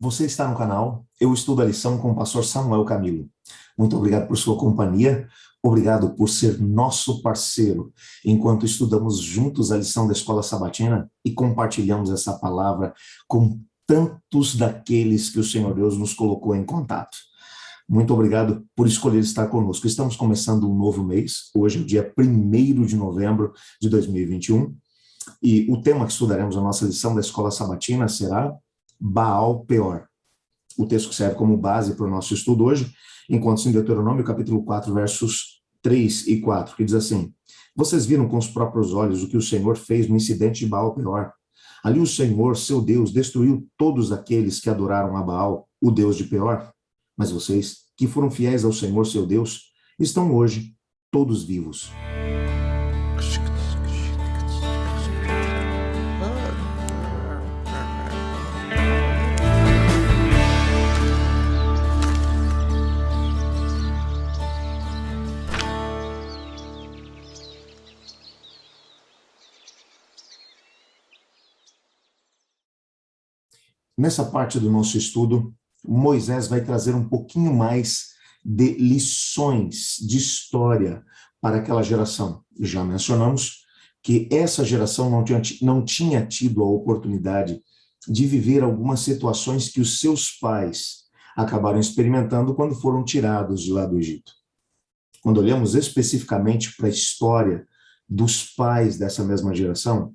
Você está no canal Eu Estudo a Lição com o pastor Samuel Camilo. Muito obrigado por sua companhia, obrigado por ser nosso parceiro, enquanto estudamos juntos a lição da Escola Sabatina e compartilhamos essa palavra com tantos daqueles que o Senhor Deus nos colocou em contato. Muito obrigado por escolher estar conosco. Estamos começando um novo mês, hoje é o dia 1º de novembro de 2021, e o tema que estudaremos na nossa lição da Escola Sabatina será Baal Peor. O texto que serve como base para o nosso estudo hoje encontra-se em Deuteronômio, capítulo 4, versos 3 e 4, que diz assim: Vocês viram com os próprios olhos o que o Senhor fez no incidente de Baal Peor. Ali o Senhor, seu Deus, destruiu todos aqueles que adoraram a Baal, o Deus de Peor. Mas vocês, que foram fiéis ao Senhor, seu Deus, estão hoje todos vivos. Nessa parte do nosso estudo, Moisés vai trazer um pouquinho mais de lições de história para aquela geração. Já mencionamos que essa geração não tinha tido a oportunidade de viver algumas situações que os seus pais acabaram experimentando quando foram tirados de lá do Egito. Quando olhamos especificamente para a história dos pais dessa mesma geração,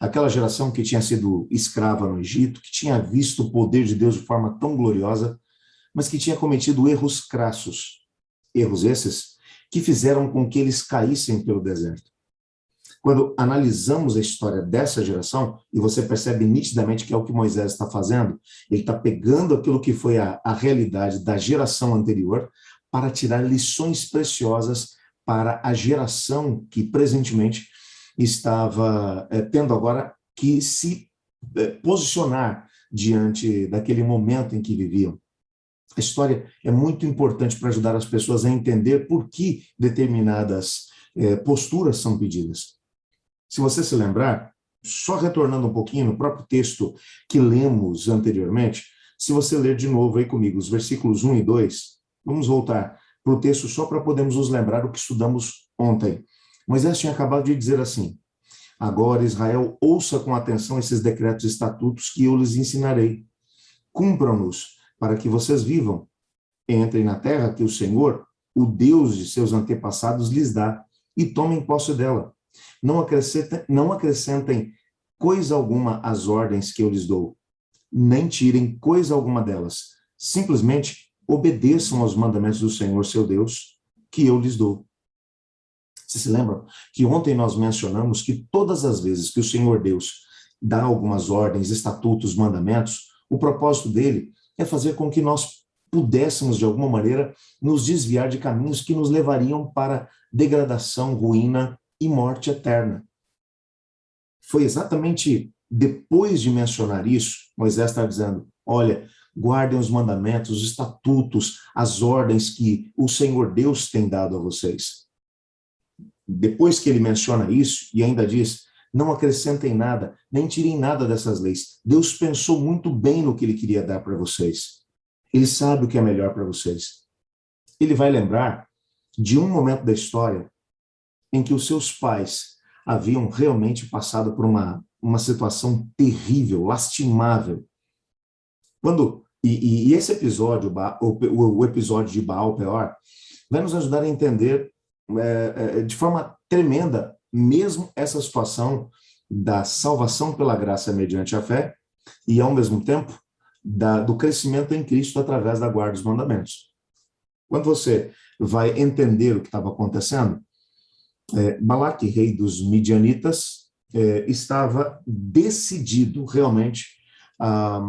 aquela geração que tinha sido escrava no Egito, que tinha visto o poder de Deus de forma tão gloriosa, mas que tinha cometido erros crassos, erros esses que fizeram com que eles caíssem pelo deserto. Quando analisamos a história dessa geração, e você percebe nitidamente que é o que Moisés está fazendo, ele está pegando aquilo que foi a realidade da geração anterior para tirar lições preciosas para a geração que presentemente estava tendo agora que se posicionar diante daquele momento em que viviam. A história é muito importante para ajudar as pessoas a entender por que determinadas posturas são pedidas. Se você se lembrar, só retornando um pouquinho no próprio texto que lemos anteriormente, se você ler de novo aí comigo os versículos 1 e 2, vamos voltar para o texto só para podermos nos lembrar o que estudamos ontem. Moisés tinha acabado de dizer assim: Agora, Israel, ouça com atenção esses decretos e estatutos que eu lhes ensinarei. Cumpram-nos para que vocês vivam. Entrem na terra que o Senhor, o Deus de seus antepassados, lhes dá e tomem posse dela. Não acrescentem coisa alguma às ordens que eu lhes dou, nem tirem coisa alguma delas. Simplesmente obedeçam aos mandamentos do Senhor, seu Deus, que eu lhes dou. Vocês se lembram que ontem nós mencionamos que todas as vezes que o Senhor Deus dá algumas ordens, estatutos, mandamentos, o propósito dele é fazer com que nós pudéssemos, de alguma maneira, nos desviar de caminhos que nos levariam para degradação, ruína e morte eterna. Foi exatamente depois de mencionar isso, Moisés está dizendo: olha, guardem os mandamentos, os estatutos, as ordens que o Senhor Deus tem dado a vocês. Depois que ele menciona isso, e ainda diz: não acrescentem nada, nem tirem nada dessas leis. Deus pensou muito bem no que ele queria dar para vocês. Ele sabe o que é melhor para vocês. Ele vai lembrar de um momento da história em que os seus pais haviam realmente passado por uma situação terrível, lastimável. E esse episódio, o episódio de Baal Peor, vai nos ajudar a entender de forma tremenda mesmo essa situação da salvação pela graça mediante a fé e, ao mesmo tempo, do crescimento em Cristo através da guarda dos mandamentos. Quando você vai entender o que estava acontecendo, Balaque, rei dos Midianitas, estava decidido realmente a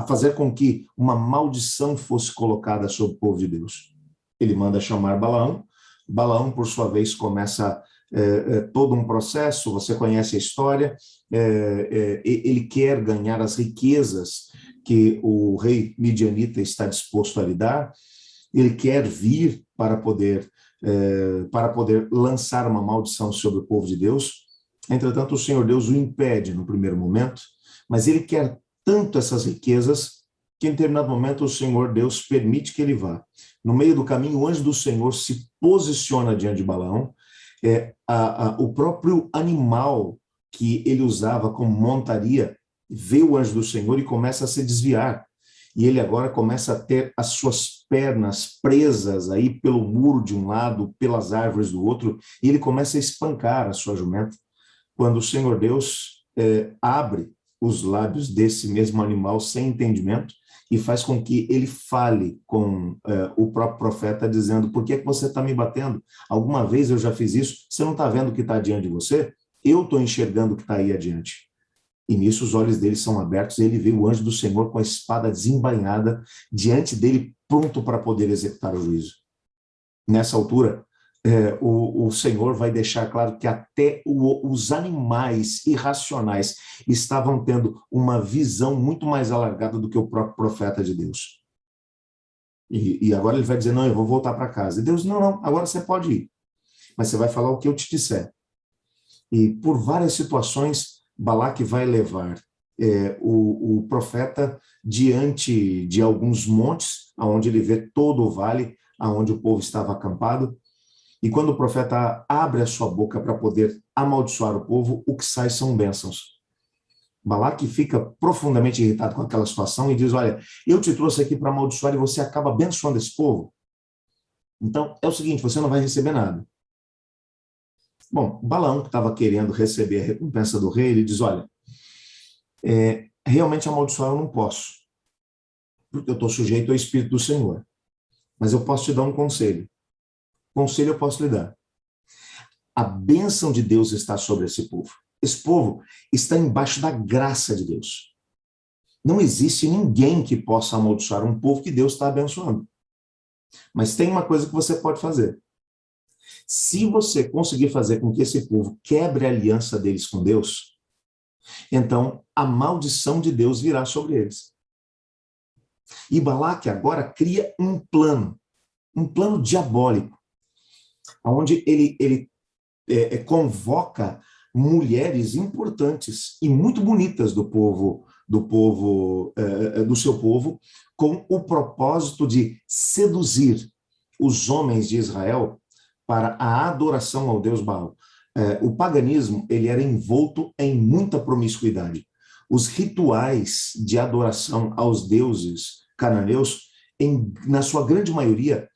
fazer com que uma maldição fosse colocada sobre o povo de Deus. Ele manda chamar Balaão. Balaão, por sua vez, começa todo um processo, você conhece a história, ele quer ganhar as riquezas que o rei midianita está disposto a lhe dar, ele quer vir para poder lançar uma maldição sobre o povo de Deus. Entretanto, o Senhor Deus o impede no primeiro momento, mas ele quer tanto essas riquezas que em determinado momento o Senhor Deus permite que ele vá. No meio do caminho, o anjo do Senhor se posiciona diante de Balaão. O próprio animal que ele usava como montaria vê o anjo do Senhor e começa a se desviar. E ele agora começa a ter as suas pernas presas aí pelo muro de um lado, pelas árvores do outro, e ele começa a espancar a sua jumenta. Quando o Senhor Deus abre os lábios desse mesmo animal sem entendimento e faz com que ele fale com o próprio profeta, dizendo: por que você está me batendo? Alguma vez eu já fiz isso? Você não está vendo o que está diante de você? Eu estou enxergando o que está aí adiante. E nisso os olhos dele são abertos e ele vê o anjo do Senhor com a espada desembainhada diante dele, pronto para poder executar o juízo. Nessa altura, o Senhor vai deixar claro que até os animais irracionais estavam tendo uma visão muito mais alargada do que o próprio profeta de Deus. E agora ele vai dizer: não, eu vou voltar para casa. E Deus: não, agora você pode ir, mas você vai falar o que eu te disser. E por várias situações, Balaque vai levar o profeta diante de alguns montes, onde ele vê todo o vale, onde o povo estava acampado. E quando o profeta abre a sua boca para poder amaldiçoar o povo, o que sai são bênçãos. Balaque fica profundamente irritado com aquela situação e diz: olha, eu te trouxe aqui para amaldiçoar e você acaba abençoando esse povo? Então, é o seguinte, você não vai receber nada. Bom, Balaão, que estava querendo receber a recompensa do rei, ele diz: olha, realmente amaldiçoar eu não posso, porque eu estou sujeito ao Espírito do Senhor. Mas eu posso te dar um conselho. Conselho eu posso lhe dar. A bênção de Deus está sobre esse povo. Esse povo está embaixo da graça de Deus. Não existe ninguém que possa amaldiçoar um povo que Deus está abençoando. Mas tem uma coisa que você pode fazer. Se você conseguir fazer com que esse povo quebre a aliança deles com Deus, então a maldição de Deus virá sobre eles. E Balaque agora cria um plano diabólico, onde ele convoca mulheres importantes e muito bonitas do seu povo, com o propósito de seduzir os homens de Israel para a adoração ao Deus Baal. O paganismo ele era envolto em muita promiscuidade. Os rituais de adoração aos deuses cananeus, na sua grande maioria,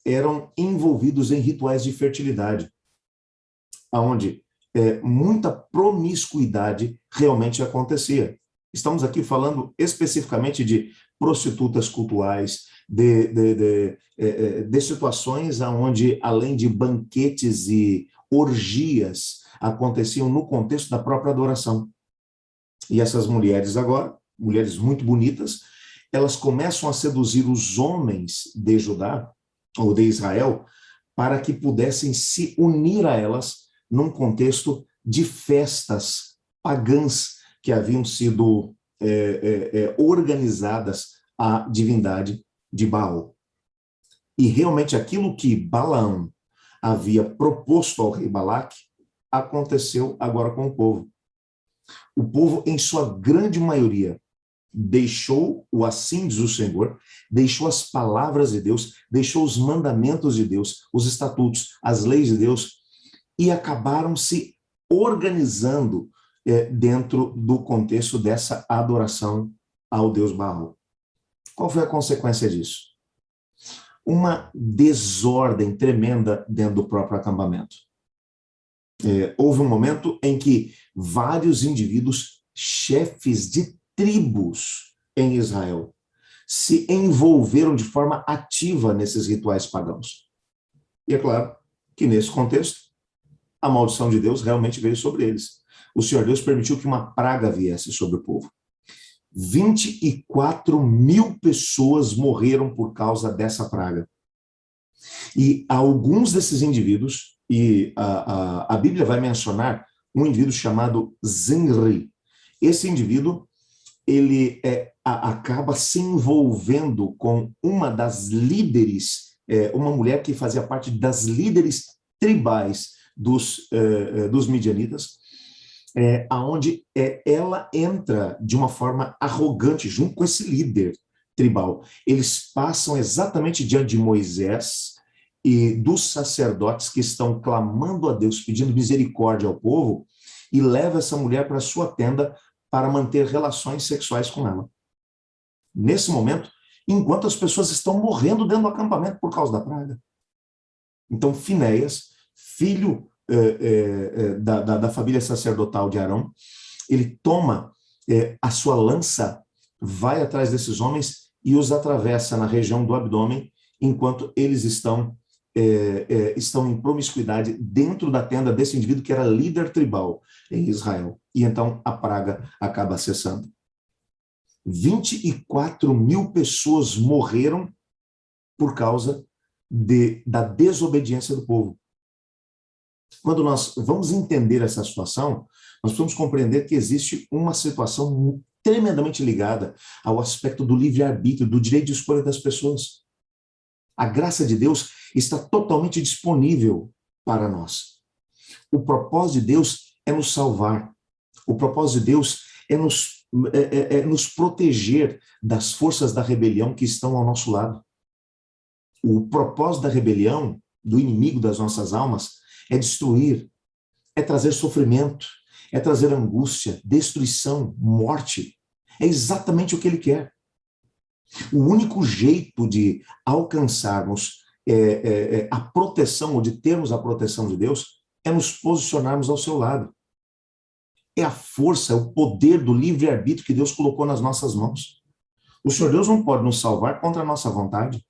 eram envolvidos em rituais de fertilidade, onde muita promiscuidade realmente acontecia. Estamos aqui falando especificamente de prostitutas cultuais, de situações onde, além de banquetes e orgias, aconteciam no contexto da própria adoração. E essas mulheres agora, mulheres muito bonitas, elas começam a seduzir os homens de Judá, ou de Israel, para que pudessem se unir a elas num contexto de festas pagãs que haviam sido organizadas à divindade de Baal. E realmente aquilo que Balaão havia proposto ao rei Balaque aconteceu agora com o povo. O povo, em sua grande maioria, deixou o assim diz o Senhor, deixou as palavras de Deus, deixou os mandamentos de Deus, os estatutos, as leis de Deus, e acabaram se organizando dentro do contexto dessa adoração ao Deus Baal. Qual foi a consequência disso? Uma desordem tremenda dentro do próprio acampamento. Houve um momento em que vários indivíduos, chefes de tribos em Israel, se envolveram de forma ativa nesses rituais pagãos. E é claro que nesse contexto, a maldição de Deus realmente veio sobre eles. O Senhor Deus permitiu que uma praga viesse sobre o povo. 24 mil pessoas morreram por causa dessa praga. E alguns desses indivíduos, e a Bíblia vai mencionar um indivíduo chamado Zinri. Esse indivíduo, ele acaba se envolvendo com uma das líderes, uma mulher que fazia parte das líderes tribais dos midianitas, aonde ela entra de uma forma arrogante junto com esse líder tribal. Eles passam exatamente diante de Moisés e dos sacerdotes que estão clamando a Deus, pedindo misericórdia ao povo, e leva essa mulher para sua tenda para manter relações sexuais com ela. Nesse momento, enquanto as pessoas estão morrendo dentro do acampamento por causa da praga. Então, Finéias, filho da família sacerdotal de Arão, ele toma a sua lança, vai atrás desses homens e os atravessa na região do abdômen, enquanto eles estão em promiscuidade dentro da tenda desse indivíduo que era líder tribal em Israel. E então a praga acaba cessando. 24.000 pessoas morreram por causa da desobediência do povo. Quando nós vamos entender essa situação, nós precisamos compreender que existe uma situação tremendamente ligada ao aspecto do livre-arbítrio, do direito de escolha das pessoas. A graça de Deus está totalmente disponível para nós. O propósito de Deus é nos salvar. O propósito de Deus é nos proteger das forças da rebelião que estão ao nosso lado. O propósito da rebelião, do inimigo das nossas almas, é destruir, é trazer sofrimento, é trazer angústia, destruição, morte. É exatamente o que ele quer. O único jeito de alcançarmos a proteção, ou de termos a proteção de Deus, é nos posicionarmos ao seu lado. É a força, é o poder do livre-arbítrio que Deus colocou nas nossas mãos. O Senhor Deus não pode nos salvar contra a nossa vontade.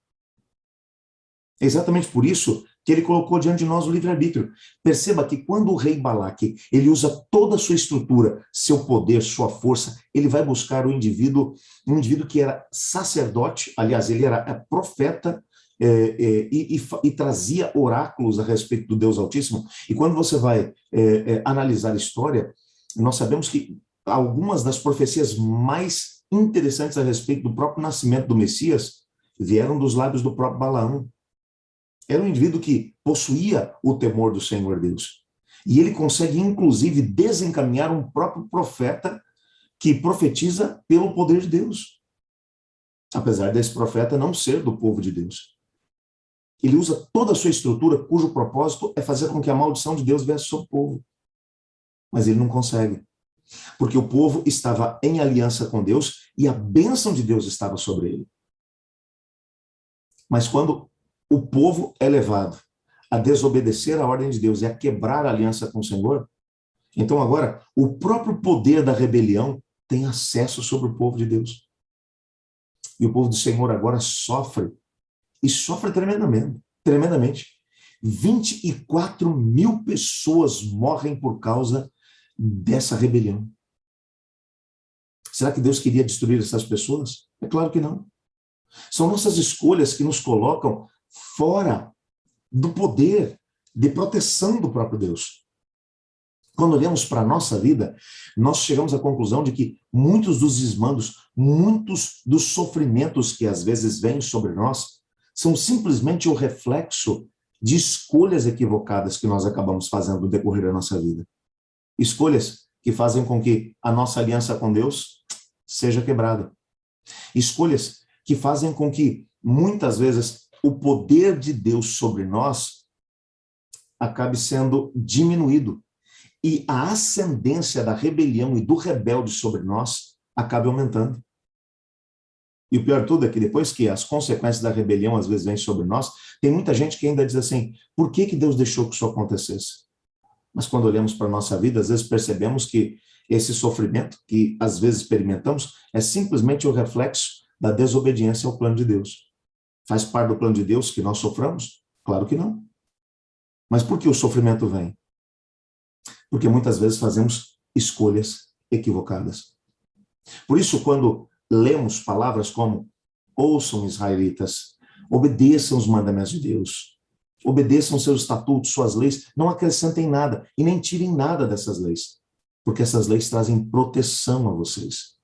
É exatamente por isso que ele colocou diante de nós o livre-arbítrio. Perceba que quando o rei Balaque, ele usa toda a sua estrutura, seu poder, sua força, ele vai buscar um indivíduo que era sacerdote, aliás, ele era profeta, e trazia oráculos a respeito do Deus Altíssimo. E quando você vai analisar a história, nós sabemos que algumas das profecias mais interessantes a respeito do próprio nascimento do Messias vieram dos lábios do próprio Balaão. Era um indivíduo que possuía o temor do Senhor Deus. E ele consegue, inclusive, desencaminhar um próprio profeta que profetiza pelo poder de Deus. Apesar desse profeta não ser do povo de Deus. Ele usa toda a sua estrutura, cujo propósito é fazer com que a maldição de Deus viesse sobre o povo. Mas ele não consegue. Porque o povo estava em aliança com Deus e a bênção de Deus estava sobre ele. Mas quando o povo é levado a desobedecer a ordem de Deus e a quebrar a aliança com o Senhor, então agora o próprio poder da rebelião tem acesso sobre o povo de Deus. E o povo do Senhor agora sofre, e sofre tremendamente. 24.000 pessoas morrem por causa dessa rebelião. Será que Deus queria destruir essas pessoas? É claro que não. São nossas escolhas que nos colocam fora do poder de proteção do próprio Deus. Quando olhamos para a nossa vida, nós chegamos à conclusão de que muitos dos desmandos, muitos dos sofrimentos que às vezes vêm sobre nós, são simplesmente o reflexo de escolhas equivocadas que nós acabamos fazendo no decorrer da nossa vida. Escolhas que fazem com que a nossa aliança com Deus seja quebrada. Escolhas que fazem com que, muitas vezes, o poder de Deus sobre nós acabe sendo diminuído e a ascendência da rebelião e do rebelde sobre nós acabe aumentando. E o pior de tudo é que depois que as consequências da rebelião às vezes vêm sobre nós, tem muita gente que ainda diz assim, por que Deus deixou que isso acontecesse? Mas quando olhamos para a nossa vida, às vezes percebemos que esse sofrimento que às vezes experimentamos é simplesmente o reflexo da desobediência ao plano de Deus. Faz parte do plano de Deus que nós soframos? Claro que não. Mas por que o sofrimento vem? Porque muitas vezes fazemos escolhas equivocadas. Por isso, quando lemos palavras como ouçam, israelitas, obedeçam os mandamentos de Deus, obedeçam seus estatutos, suas leis, não acrescentem nada e nem tirem nada dessas leis, porque essas leis trazem proteção a vocês.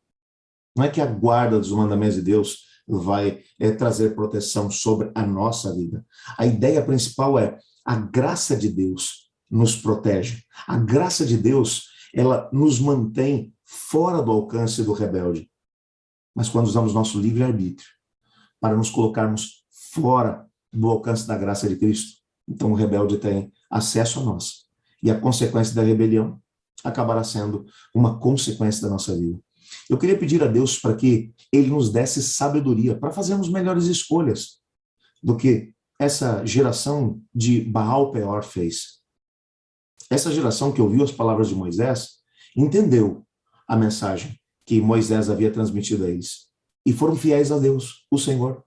Não é que a guarda dos mandamentos de Deus vai trazer proteção sobre a nossa vida. A ideia principal é a graça de Deus nos protege. A graça de Deus ela nos mantém fora do alcance do rebelde. Mas quando usamos nosso livre-arbítrio para nos colocarmos fora do alcance da graça de Cristo, então o rebelde tem acesso a nós. E a consequência da rebelião acabará sendo uma consequência da nossa vida. Eu queria pedir a Deus para que Ele nos desse sabedoria para fazermos melhores escolhas do que essa geração de Baal Peor fez. Essa geração que ouviu as palavras de Moisés entendeu a mensagem que Moisés havia transmitido a eles e foram fiéis a Deus, o Senhor.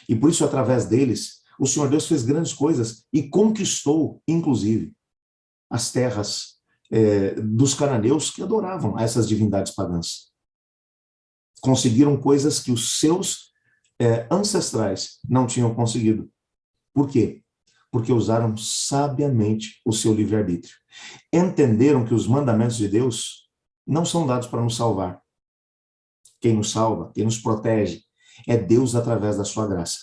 E por isso, através deles, o Senhor Deus fez grandes coisas e conquistou, inclusive, as terras dos cananeus que adoravam a essas divindades pagãs. Conseguiram coisas que os seus ancestrais não tinham conseguido. Por quê? Porque usaram sabiamente o seu livre-arbítrio. Entenderam que os mandamentos de Deus não são dados para nos salvar. Quem nos salva, quem nos protege, é Deus através da sua graça.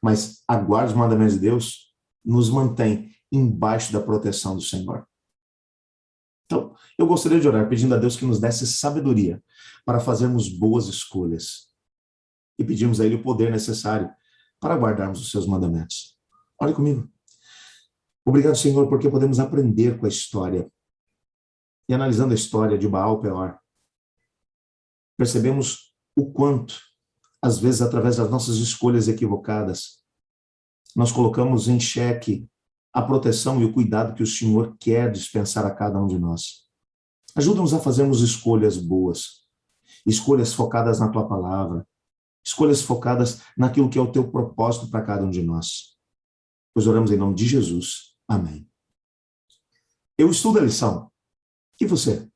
Mas a guarda dos mandamentos de Deus nos mantém embaixo da proteção do Senhor. Então, eu gostaria de orar pedindo a Deus que nos desse sabedoria para fazermos boas escolhas. E pedimos a Ele o poder necessário para guardarmos os seus mandamentos. Olhe comigo. Obrigado, Senhor, porque podemos aprender com a história. E analisando a história de Baal Peor, percebemos o quanto, às vezes, através das nossas escolhas equivocadas, nós colocamos em xeque a proteção e o cuidado que o Senhor quer dispensar a cada um de nós. Ajuda-nos a fazermos escolhas boas, escolhas focadas na Tua palavra, escolhas focadas naquilo que é o Teu propósito para cada um de nós. Pois oramos em nome de Jesus. Amém. Eu estudo a lição. E você?